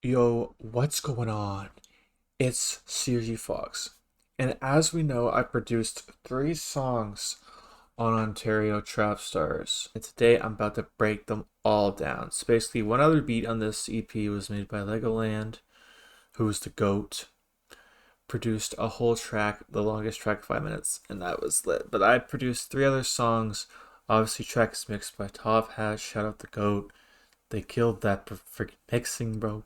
Yo, what's going on? It's CRZFawkz. And as we know, I produced 3 songs on Ontario Trapstars. And today I'm about to break them all down. So basically, one other beat on this EP was made by Legoland, who was the GOAT. Produced a whole track, the longest track, 5 minutes, and that was lit. But I produced 3 other songs. Obviously, tracks mixed by Top Hat. Shout out the GOAT. They killed that freaking mixing, bro.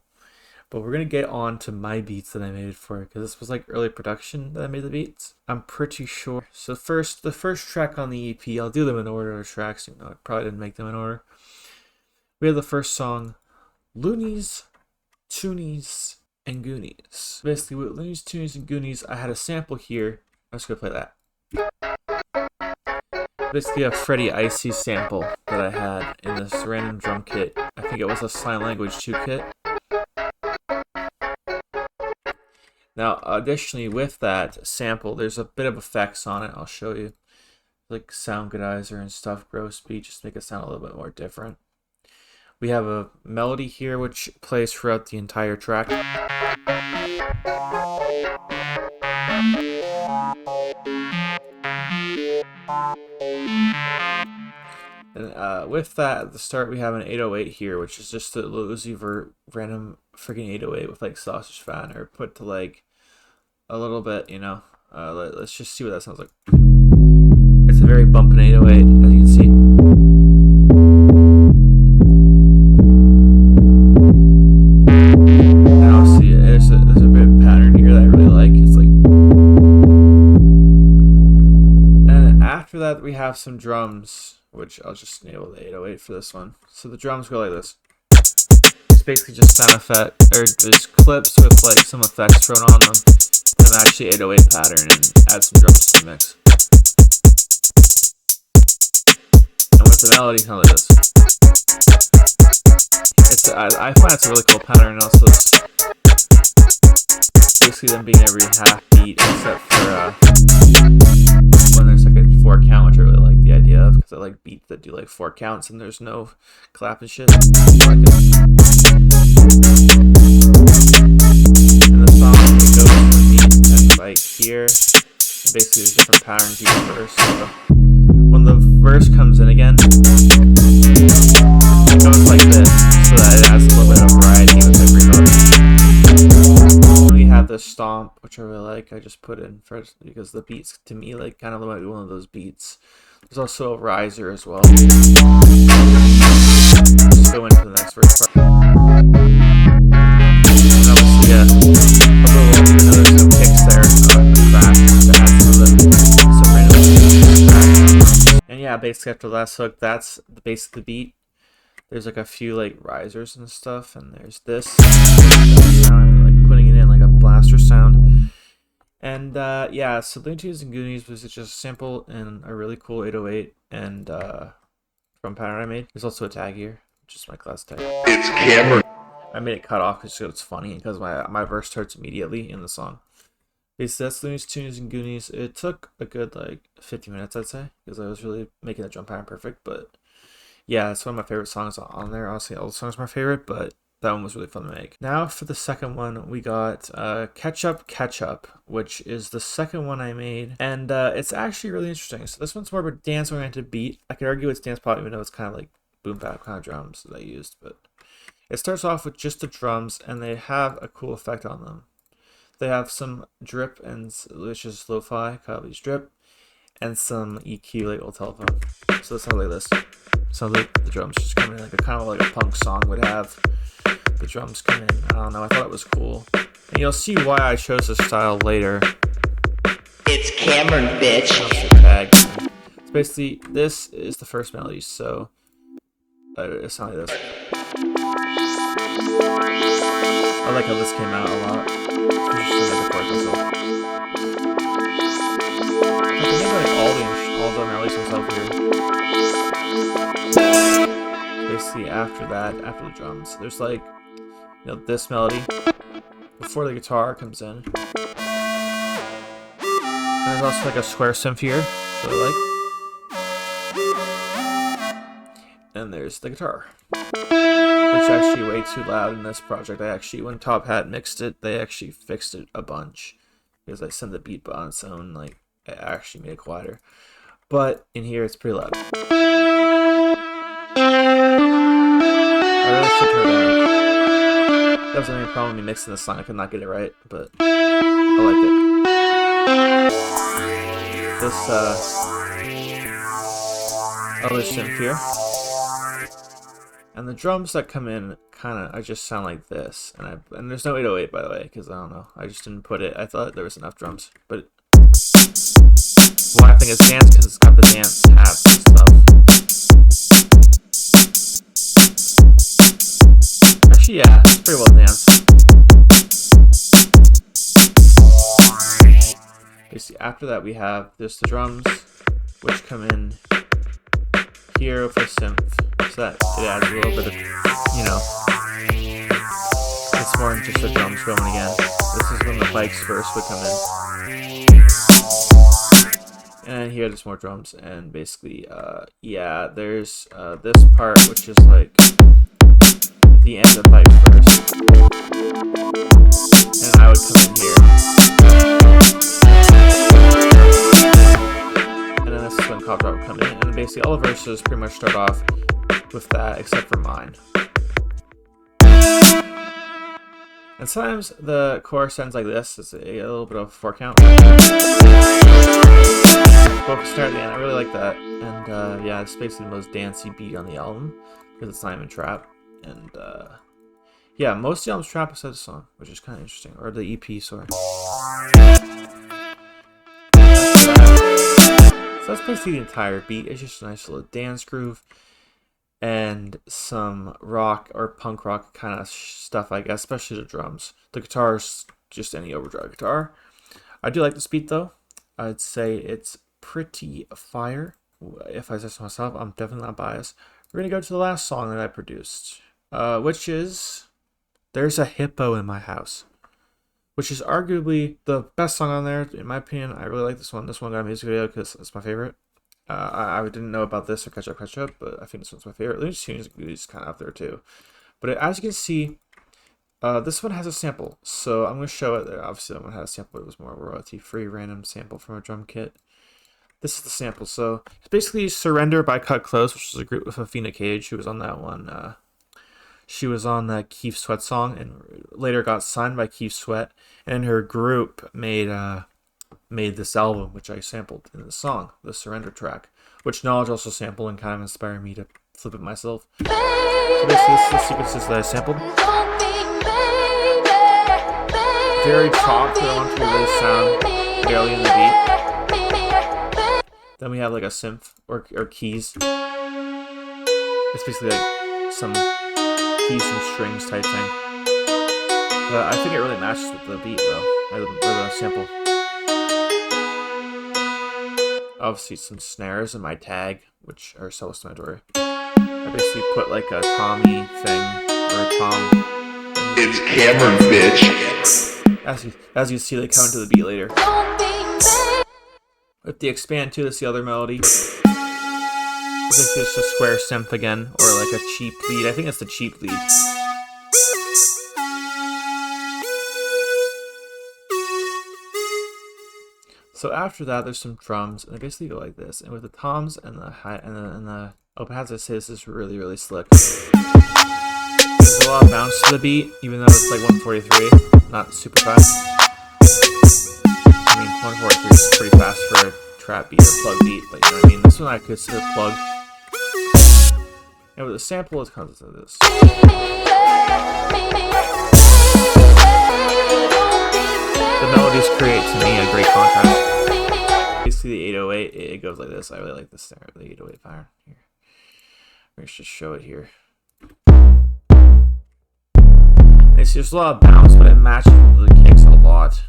But we're going to get on to my beats that I made for it, because this was like early production that I made the beats. I'm pretty sure. So the first track on the EP, I'll do them in order of tracks. I probably didn't make them in order. We have the first song, Loonies, Toonies, and Goonies. Basically, with Loonies, Toonies, and Goonies, I had a sample here. I'm just going to play that. Basically a Freddie Icy sample that I had in this random drum kit. I think it was a Sign Language 2 kit. Now, additionally, with that sample, there's a bit of effects on it. I'll show you. Like sound goodizer and stuff, gross beat, just make it sound a little bit more different. We have a melody here, which plays throughout the entire track. And with that, at the start, we have an 808 here, which is just a Uzi Vert random freaking 808 with like sausage fan, or put to like a little bit, let's just see what that sounds like. It's a very bumping 808, as you can see. And obviously, there's a bit of pattern here that I really like. It's like, and after that, we have some drums, which I'll just enable the 808 for this one. So the drums go like this. It's basically just sound effect, or just clips with like some effects thrown on them. And actually 808 pattern and add some drums to the mix. And with the melody, kind of like this. I find it's a really cool pattern, and also it's basically them being every half beat except for when there's like a 4 count, which I really like the idea of, because I like beats that do like 4 counts and there's no clap and shit. I like it. And the song goes from the beat and like here, basically there's different patterns each verse. So when the verse comes in again, it goes like this, so that it adds a little bit of variety with every note. We have the stomp, which I really like. I just put in first because the beats, to me, like kind of like one of those beats. There's also a riser as well. Let's go into the next verse part. And obviously, there's some kicks there, a crash to add some random. And yeah, basically after the last hook, that's the base of the beat. There's like a few like risers and stuff, and there's this sound, like putting it in like a blaster sound. And yeah, so Looney Tunes and Goonies was just simple and a really cool 808 and from pattern I made. There's also a tag here, which is my class tag. It's Cameron. I made it cut off because it's funny, because my verse starts immediately in the song. Basically, that's Looney Tunes and Goonies. It took a good like 50 minutes, I'd say, because I was really making the drum pattern perfect. But yeah, it's one of my favorite songs on there. Honestly, all the songs are my favorite, but that one was really fun to make. Now for the second one, we got Ketchup, which is the second one I made. And it's actually really interesting. So this one's more of a dance-oriented beat. I could argue it's dance pop, even though it's kind of like boom bap kind of drums that I used. But it starts off with just the drums, and they have a cool effect on them. They have some drip, and which is lo-fi, Kylie's drip, and some EQ like old telephone. So it sounds like this. Sounds like the drums just come in like a kind of like a punk song would have. The drums come in. I don't know. I thought it was cool, and you'll see why I chose this style later. It's Cameron, bitch. Tag. So basically, this is the first melody. So it sounds like this. I like how this came out a lot. Especially like the chords myself. I can make like all the melodies myself here. Basically, after the drums, there's like, this melody before the guitar comes in. And there's also like a square synth here, so like. And there's the guitar. which is actually way too loud in this project. When Top Hat mixed it, they actually fixed it a bunch because I sent the beat on its own, like it actually made it quieter. But in here, it's pretty loud. I really should turn it down. That was the only problem with me mixing the song. I could not get it right, but I liked it. This other synth here, and the drums that come in I just sound like this, and there's no 808 by the way, because I don't know, I just didn't put it. I thought there was enough drums, but why I think it's dance, because it's got the dance tabs and stuff. Actually, yeah, it's pretty well danced. Basically, after that we have just the drums, which come in here with the synth, so that it adds a little bit of, you know, it's more than just the drums going again. This is when the bikes first would come in. And here there's more drums, and basically, yeah, there's this part, which is like the end of the bike first. And I would come in here. And then this is when Koffdrop would come in, and basically all the verses pretty much start off with that, except for mine. And sometimes the chorus ends like this. It's a little bit of a 4 count. Both start at the end. I really like that. And yeah, it's basically the most dancey beat on the album, because it's not even trap. And yeah, most of the album's trap except the song, which is kind of interesting. Or the EP, sorry. So that's basically the entire beat. It's just a nice little dance groove and some rock or punk rock kind of stuff, I guess, especially the drums. The guitar's just any overdrive guitar. I do like this beat though. I'd say it's pretty fire. If I say so myself, I'm definitely not biased. We're gonna go to the last song that I produced, which is There's a Hippo in My House, which is arguably the best song on there, in my opinion. I really like this one. This one got a music video because it's my favorite. I didn't know about this or Catch Up, but I think this one's my favorite. Lynch Tunes is kind of up there too. But as you can see, this one has a sample. So I'm going to show it. Obviously, that one had a sample. It was more royalty-free, random sample from a drum kit. This is the sample. So it's basically Surrender by Cut Close, which is a group with Athena Cage, who was on that one. She was on that Keith Sweat song and later got signed by Keith Sweat. And her group made this album, which I sampled in the song, the Surrender track, which Knowledge also sampled and kind of inspired me to flip it myself. So basically, this is the sequences that I sampled. Very chopped, I want to really sound barely in the beat. Then we have like a synth or keys. It's basically like some keys and strings type thing. But I think it really matches with the beat though, or the sample. Obviously some snares in my tag, which are self-explanatory. I basically put like a Tommy thing, or a Tom. It's Cameron, bitch. As you see, they come into the beat later. If they expand too, that's the other melody. I think it's a square synth again, or like a cheap lead. I think it's the cheap lead. So after that, there's some drums, and they basically go like this. And with the toms and the high and the open hats, I say this is really, really slick. There's a lot of bounce to the beat, even though it's like 143, not super fast. I mean, 143 is pretty fast for a trap beat or plug beat, but you know what I mean. This one I consider plug. And with the sample, it's kind of this. The melodies create, to me, a great contrast. Basically, the 808, it goes like this. I really like the snare, the 808 pattern here. Let's just show it here. There's a lot of bounce, but it matches the kicks a lot.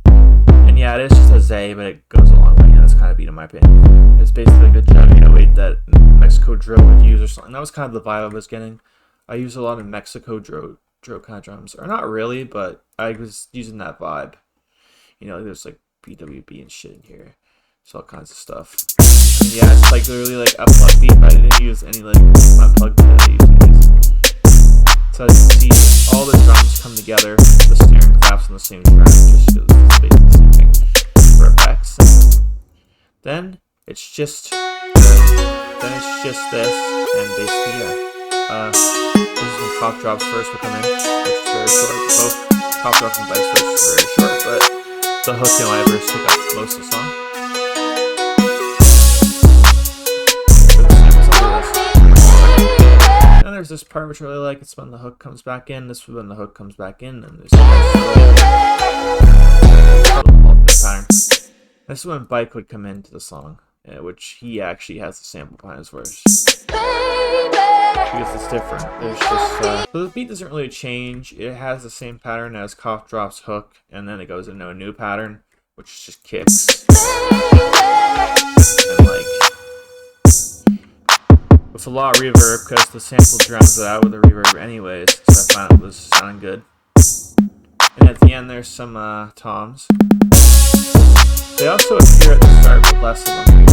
And yeah, it is just a Zay, but it goes a long way. And that's kind of beat in my opinion. It's basically like a jug 808 that Mexico drill would use or something. That was kind of the vibe I was getting. I use a lot of Mexico drill kind of drums, or not really, but I was using that vibe. You know, there's like BWB and shit in here. It's all kinds of stuff. And yeah, it's like literally like a plug beat, but I didn't use any like my plug beat that I used to use. So as you can see, all the drums come together, the snare claps on the same track, just because it's basically the same thing for effects. And then it's just this, and basically this is when Koffdrop's verse will come in, which is very short. Both Koffdrop and Bike's verse is very short, but the hook and my verse take up most of the song. And there's this part which I really like. It's when the hook comes back in. This is when the hook comes back in, and there's a nice pattern. This is when Bike would come into the song, which he actually has the sample behind his verse. Because it's different. There's just so the beat doesn't really change. It has the same pattern as Koffdrop's hook, and then it goes into a new pattern, which is just kicks. And like with a lot of reverb, because the sample drowns it out with the reverb anyways, so I found it was sounding good. And at the end there's some toms. They also appear at the start, but less of them.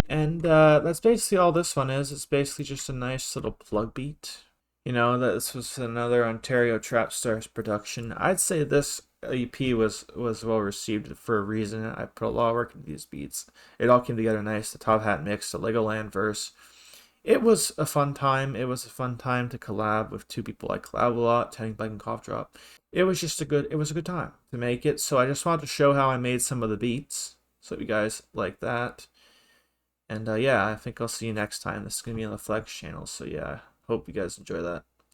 And that's basically all this one is. It's basically just a nice little plug beat. You know, this was another Ontario Trapstars production. I'd say this EP was well received for a reason. I put a lot of work into these beats. It all came together nice. The Top Hat mix, the Legoland verse. It was a fun time. It was a fun time to collab with two people I collab a lot, Tending Bike and Koffdrop. It was a good time to make it. So I just wanted to show how I made some of the beats, so you guys like that. And yeah, I think I'll see you next time. This is gonna be on the Flex channel. So yeah, hope you guys enjoy that.